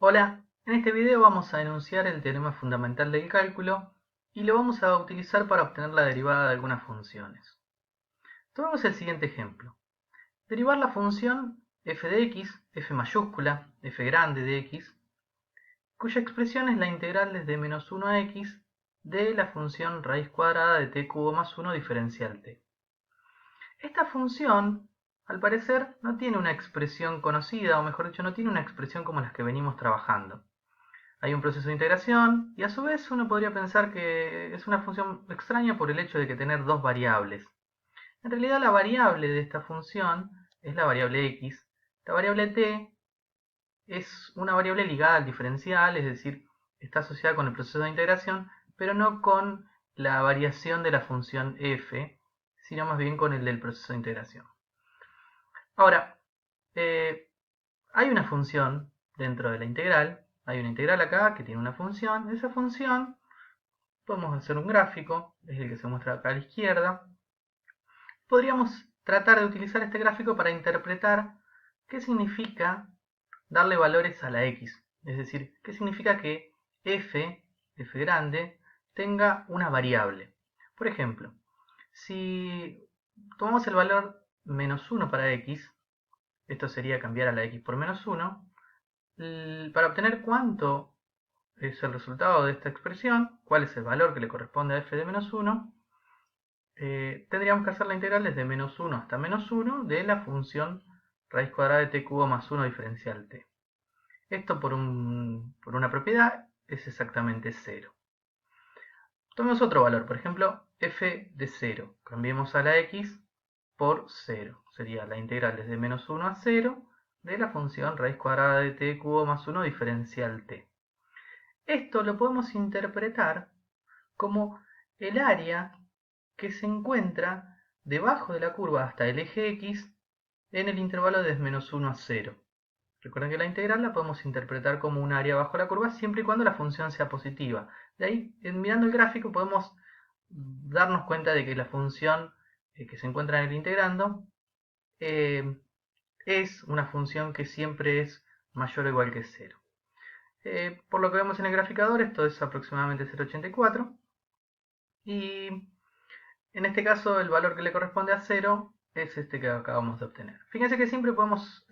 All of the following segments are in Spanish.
Hola, en este video vamos a enunciar el teorema fundamental del cálculo y lo vamos a utilizar para obtener la derivada de algunas funciones. Tomemos el siguiente ejemplo. Derivar la función f de x, f mayúscula, f grande de x, cuya expresión es la integral desde menos 1 a x de la función raíz cuadrada de t cubo más 1 diferencial t. Esta función, al parecer, no tiene una expresión conocida, o mejor dicho, no tiene una expresión como las que venimos trabajando. Hay un proceso de integración y a su vez uno podría pensar que es una función extraña por el hecho de que tener dos variables. En realidad la variable de esta función es la variable x. La variable t es una variable ligada al diferencial, es decir, está asociada con el proceso de integración, pero no con la variación de la función f, sino más bien con el del proceso de integración. Ahora, hay una función dentro de la integral, hay una integral acá que tiene una función, esa función podemos hacer un gráfico, es el que se muestra acá a la izquierda. Podríamos tratar de utilizar este gráfico para interpretar qué significa darle valores a la x, es decir, qué significa que f grande, tenga una variable. Por ejemplo, si tomamos el valor menos 1 para x, esto sería cambiar a la x por menos 1, para obtener cuánto es el resultado de esta expresión, cuál es el valor que le corresponde a f de menos 1, tendríamos que hacer la integral desde menos 1 hasta menos 1 de la función raíz cuadrada de t cubo más 1 diferencial t. Esto por una propiedad es exactamente 0. Tomemos otro valor, por ejemplo, f de 0. Cambiemos a la x por 0. Sería la integral desde menos 1 a 0 de la función raíz cuadrada de t cubo más 1 diferencial t. Esto lo podemos interpretar como el área que se encuentra debajo de la curva hasta el eje x en el intervalo de menos 1 a 0. Recuerden que la integral la podemos interpretar como un área bajo la curva siempre y cuando la función sea positiva. De ahí, mirando el gráfico, podemos darnos cuenta de que la función que se encuentra en el integrando es una función que siempre es mayor o igual que 0. Por lo que vemos en el graficador, esto es aproximadamente 0,84. Y en este caso, el valor que le corresponde a 0 es este que acabamos de obtener. Fíjense que siempre podemos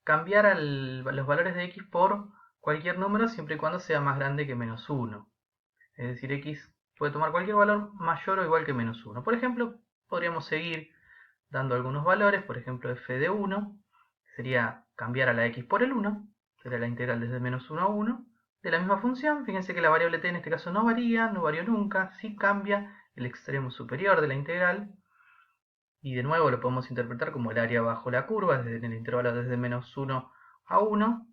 cambiar los valores de x por cualquier número siempre y cuando sea más grande que menos 1. Es decir, x puede tomar cualquier valor mayor o igual que menos 1. Por ejemplo, podríamos seguir dando algunos valores, por ejemplo, f de 1 sería cambiar a la x por el 1, sería la integral desde menos 1 a 1, de la misma función. Fíjense que la variable t en este caso no varía, no varió nunca, sí cambia el extremo superior de la integral, y de nuevo lo podemos interpretar como el área bajo la curva, desde el intervalo desde menos 1 a 1,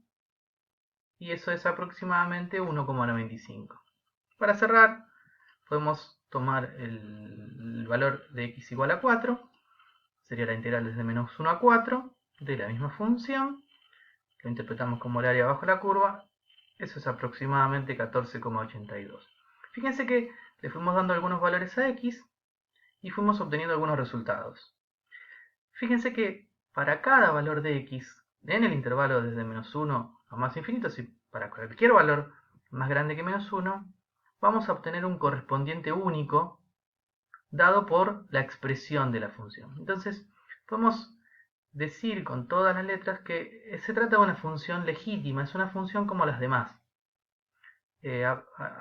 y eso es aproximadamente 1,95. Para cerrar, podemos tomar el valor de x igual a 4, sería la integral desde menos 1 a 4, de la misma función, lo interpretamos como el área bajo la curva, eso es aproximadamente 14,82. Fíjense que le fuimos dando algunos valores a x y fuimos obteniendo algunos resultados. Fíjense que para cada valor de x en el intervalo desde menos 1 a más infinito, si para cualquier valor más grande que menos 1, vamos a obtener un correspondiente único dado por la expresión de la función. Entonces, podemos decir con todas las letras que se trata de una función legítima, es una función como las demás.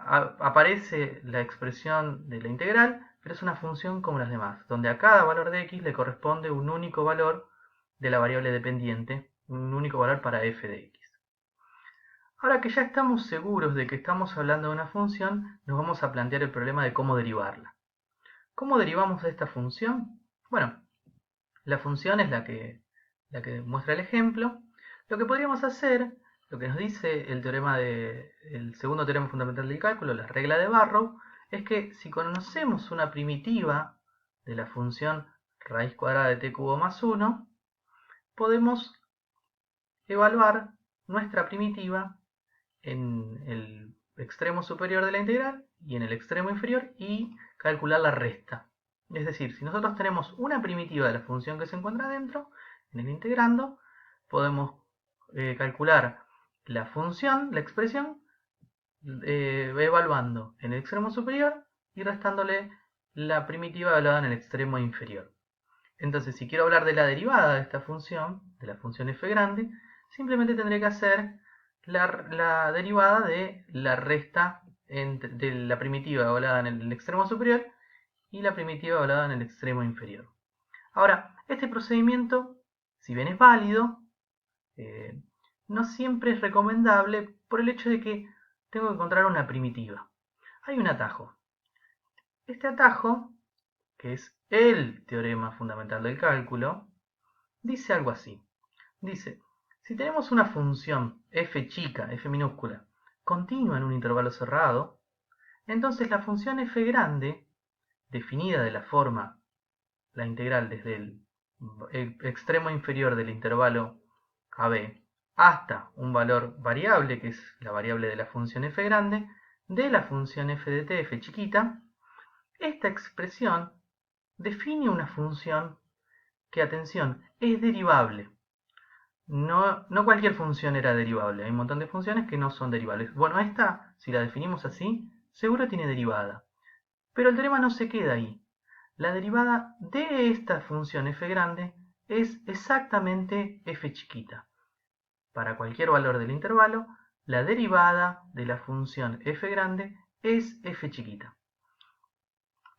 Aparece la expresión de la integral, pero es una función como las demás, donde a cada valor de x le corresponde un único valor de la variable dependiente, un único valor para f de x. Ahora que ya estamos seguros de que estamos hablando de una función, nos vamos a plantear el problema de cómo derivarla. ¿Cómo derivamos esta función? Bueno, la función es la que muestra el ejemplo. Lo que podríamos hacer, lo que nos dice el segundo teorema fundamental del cálculo, la regla de Barrow, es que si conocemos una primitiva de la función raíz cuadrada de t cubo más 1, podemos evaluar nuestra primitiva en el extremo superior de la integral y en el extremo inferior y calcular la resta. Es decir, si nosotros tenemos una primitiva de la función que se encuentra dentro, en el integrando, podemos calcular la función, la expresión, evaluando en el extremo superior y restándole la primitiva evaluada en el extremo inferior. Entonces, si quiero hablar de la derivada de esta función, de la función f grande, simplemente tendré que hacer la derivada de la resta de la primitiva evaluada en el extremo superior y la primitiva evaluada en el extremo inferior. Ahora, este procedimiento, si bien es válido, no siempre es recomendable por el hecho de que tengo que encontrar una primitiva. Hay un atajo. Este atajo, que es el teorema fundamental del cálculo, dice algo así. Dice, si tenemos una función f chica, f minúscula, continua en un intervalo cerrado, entonces la función f grande, definida de la forma, la integral desde el extremo inferior del intervalo AB hasta un valor variable, que es la variable de la función f grande, de la función f de t, f chiquita, esta expresión define una función que, atención, es derivable. No cualquier función era derivable, hay un montón de funciones que no son derivables. Bueno, esta, si la definimos así, seguro tiene derivada. Pero el teorema no se queda ahí. La derivada de esta función f grande es exactamente f chiquita. Para cualquier valor del intervalo, la derivada de la función f grande es f chiquita.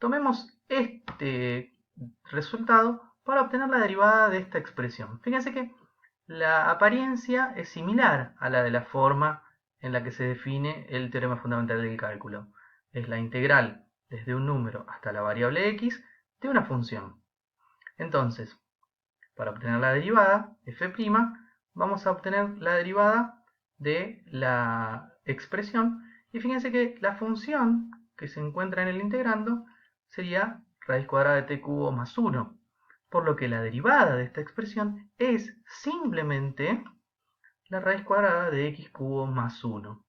Tomemos este resultado para obtener la derivada de esta expresión. Fíjense que la apariencia es similar a la de la forma en la que se define el teorema fundamental del cálculo. Es la integral desde un número hasta la variable x de una función. Entonces, para obtener la derivada, f', vamos a obtener la derivada de la expresión. Y fíjense que la función que se encuentra en el integrando sería raíz cuadrada de t cubo más 1. Por lo que la derivada de esta expresión es simplemente la raíz cuadrada de x cubo más 1.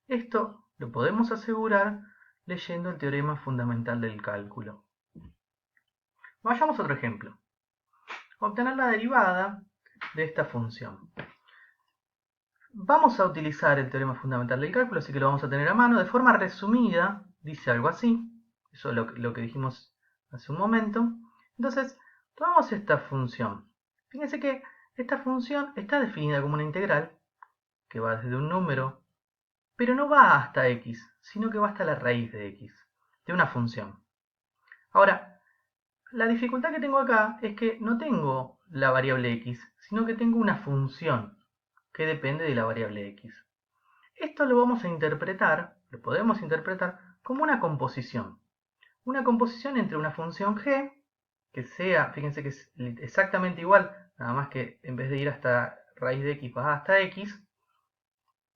Esto lo podemos asegurar leyendo el teorema fundamental del cálculo. Vayamos a otro ejemplo. Obtener la derivada de esta función. Vamos a utilizar el teorema fundamental del cálculo, así que lo vamos a tener a mano. De forma resumida, dice algo así. Eso es lo que dijimos hace un momento. Entonces, tomamos esta función. Fíjense que esta función está definida como una integral que va desde un número, pero no va hasta x, sino que va hasta la raíz de x, de una función. Ahora, la dificultad que tengo acá es que no tengo la variable x, sino que tengo una función que depende de la variable x. Esto lo vamos a interpretar, lo podemos interpretar como una composición. Una composición entre una función g, que sea, fíjense que es exactamente igual, nada más que en vez de ir hasta raíz de x va hasta x,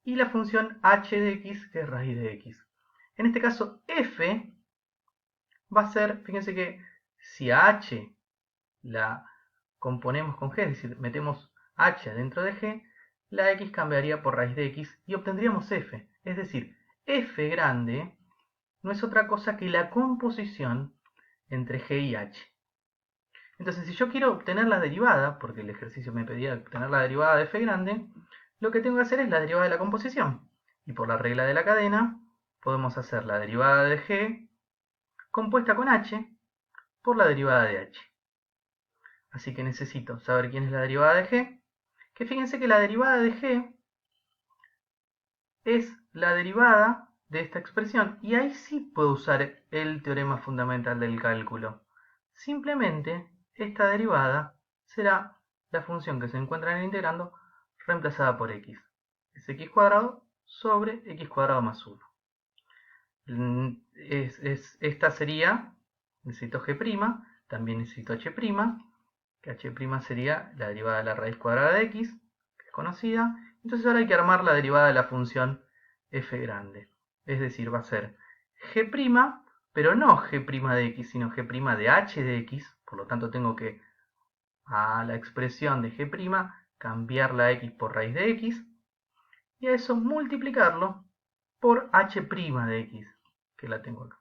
y la función h de x, que es raíz de x. En este caso, f va a ser, fíjense que si a h la componemos con g, es decir, metemos h dentro de g, la x cambiaría por raíz de x y obtendríamos f. Es decir, f grande no es otra cosa que la composición entre g y h. Entonces, si yo quiero obtener la derivada, porque el ejercicio me pedía obtener la derivada de f grande, lo que tengo que hacer es la derivada de la composición. Y por la regla de la cadena, podemos hacer la derivada de g compuesta con h por la derivada de h. Así que necesito saber quién es la derivada de g, que fíjense que la derivada de g es la derivada de esta expresión, y ahí sí puedo usar el teorema fundamental del cálculo. Simplemente esta derivada será la función que se encuentra en el integrando reemplazada por x. Es x cuadrado sobre x cuadrado más 1. Esta sería, necesito g', también necesito h', que h' sería la derivada de la raíz cuadrada de x, que es conocida. Entonces ahora hay que armar la derivada de la función f grande. Es decir, va a ser g', pero no g' de x, sino g' de h de x. Por lo tanto tengo que a la expresión de g' cambiar la x por raíz de x. Y a eso multiplicarlo por h' de x, que la tengo acá.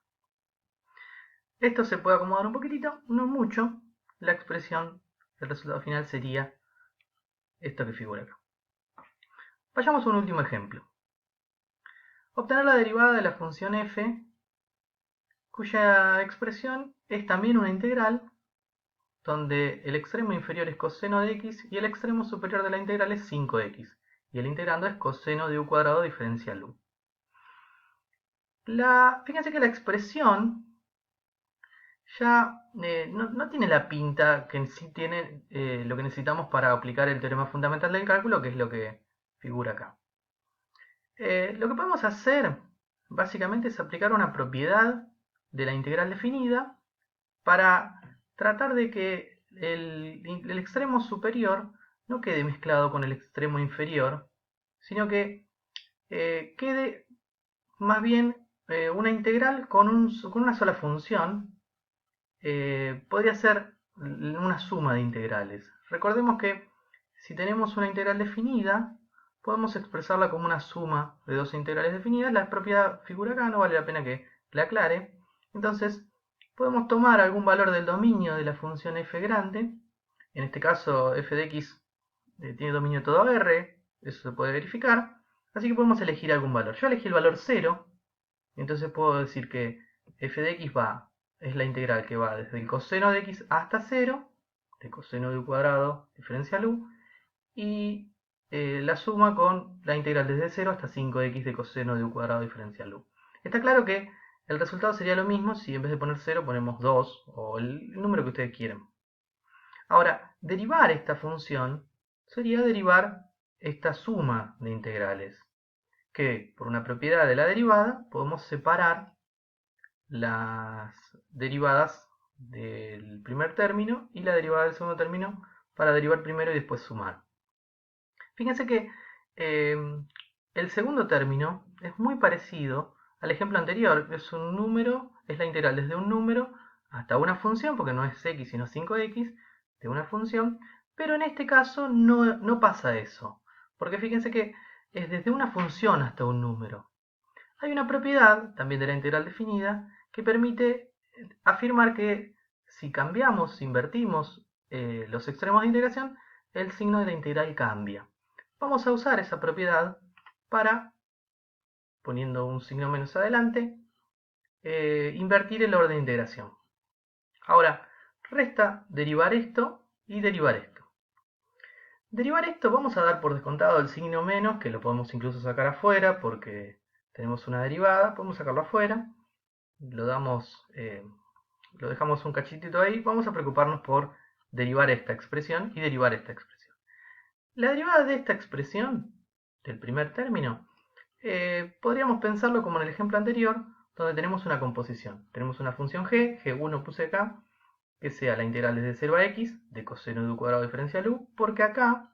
Esto se puede acomodar un poquitito, no mucho. La expresión, el resultado final sería esto que figura acá. Vayamos a un último ejemplo. Obtener la derivada de la función f, cuya expresión es también una integral, donde el extremo inferior es coseno de x y el extremo superior de la integral es 5x, y el integrando es coseno de u cuadrado diferencial u. Fíjense que la expresión ya no tiene la pinta que en sí tiene lo que necesitamos para aplicar el teorema fundamental del cálculo, que es lo que figura acá. Lo que podemos hacer básicamente es aplicar una propiedad de la integral definida para tratar de que el extremo superior no quede mezclado con el extremo inferior, sino que quede más bien una integral con una sola función. Podría ser una suma de integrales. Recordemos que si tenemos una integral definida, podemos expresarla como una suma de dos integrales definidas. La propiedad figura acá, no vale la pena que la aclare. Entonces, podemos tomar algún valor del dominio de la función f grande. En este caso, f de x tiene dominio todo R, eso se puede verificar. Así que podemos elegir algún valor. Yo elegí el valor 0, entonces puedo decir que f de x es la integral que va desde el coseno de x hasta 0, de coseno de u cuadrado diferencial u, y la suma con la integral desde 0 hasta 5x de coseno de u cuadrado diferencial u. Está claro que el resultado sería lo mismo si en vez de poner 0 ponemos 2 o el número que ustedes quieran. Ahora, derivar esta función sería derivar esta suma de integrales, que por una propiedad de la derivada podemos separar las derivadas del primer término y la derivada del segundo término para derivar primero y después sumar. Fíjense que el segundo término es muy parecido al ejemplo anterior. Es un número, es la integral desde un número hasta una función, porque no es x sino 5x, de una función, pero en este caso no pasa eso, porque fíjense que es desde una función hasta un número. Hay una propiedad, también de la integral definida, que permite afirmar que si cambiamos, si invertimos los extremos de integración, el signo de la integral cambia. Vamos a usar esa propiedad para, poniendo un signo menos adelante, invertir el orden de integración. Ahora, resta derivar esto y derivar esto. Derivar esto vamos a dar por descontado el signo menos, que lo podemos incluso sacar afuera porque tenemos una derivada, podemos sacarlo afuera, lo dejamos un cachitito ahí, vamos a preocuparnos por derivar esta expresión y derivar esta expresión. La derivada de esta expresión, del primer término, podríamos pensarlo como en el ejemplo anterior, donde tenemos una composición. Tenemos una función g, g1 puse acá, que sea la integral desde 0 a x de coseno de u cuadrado diferencial u, porque acá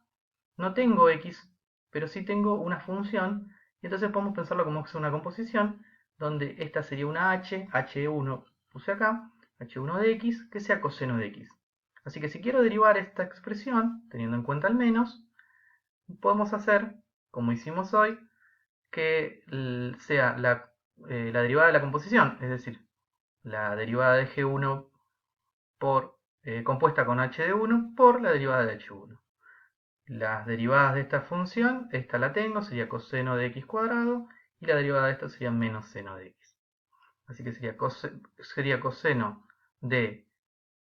no tengo x, pero sí tengo una función, y entonces podemos pensarlo como que es una composición, donde esta sería una h, h1 puse acá, h1 de x, que sea coseno de x. Así que si quiero derivar esta expresión, teniendo en cuenta el menos, podemos hacer, como hicimos hoy, que sea la derivada de la composición, es decir, la derivada de g1 compuesta con h de 1 por la derivada de h1. Las derivadas de esta función, esta la tengo, sería coseno de x cuadrado, y la derivada de esto sería menos seno de x. Así que sería coseno de,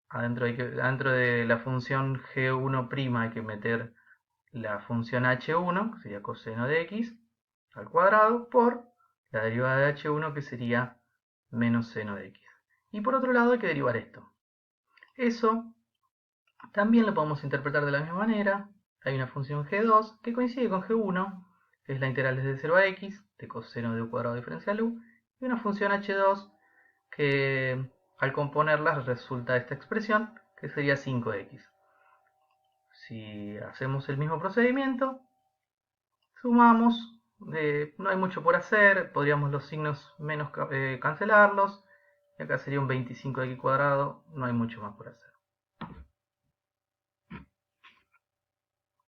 adentro de la función g1' hay que meter la función h1, que sería coseno de x al cuadrado, por la derivada de h1, que sería menos seno de x. Y por otro lado hay que derivar esto. Eso también lo podemos interpretar de la misma manera. Hay una función g2 que coincide con g1, que es la integral desde 0 a x de coseno de u cuadrado diferencial u, y una función h2 que al componerlas resulta esta expresión, que sería 5x. Si hacemos el mismo procedimiento, sumamos, no hay mucho por hacer, podríamos los signos menos cancelarlos, y acá sería un 25x cuadrado, no hay mucho más por hacer.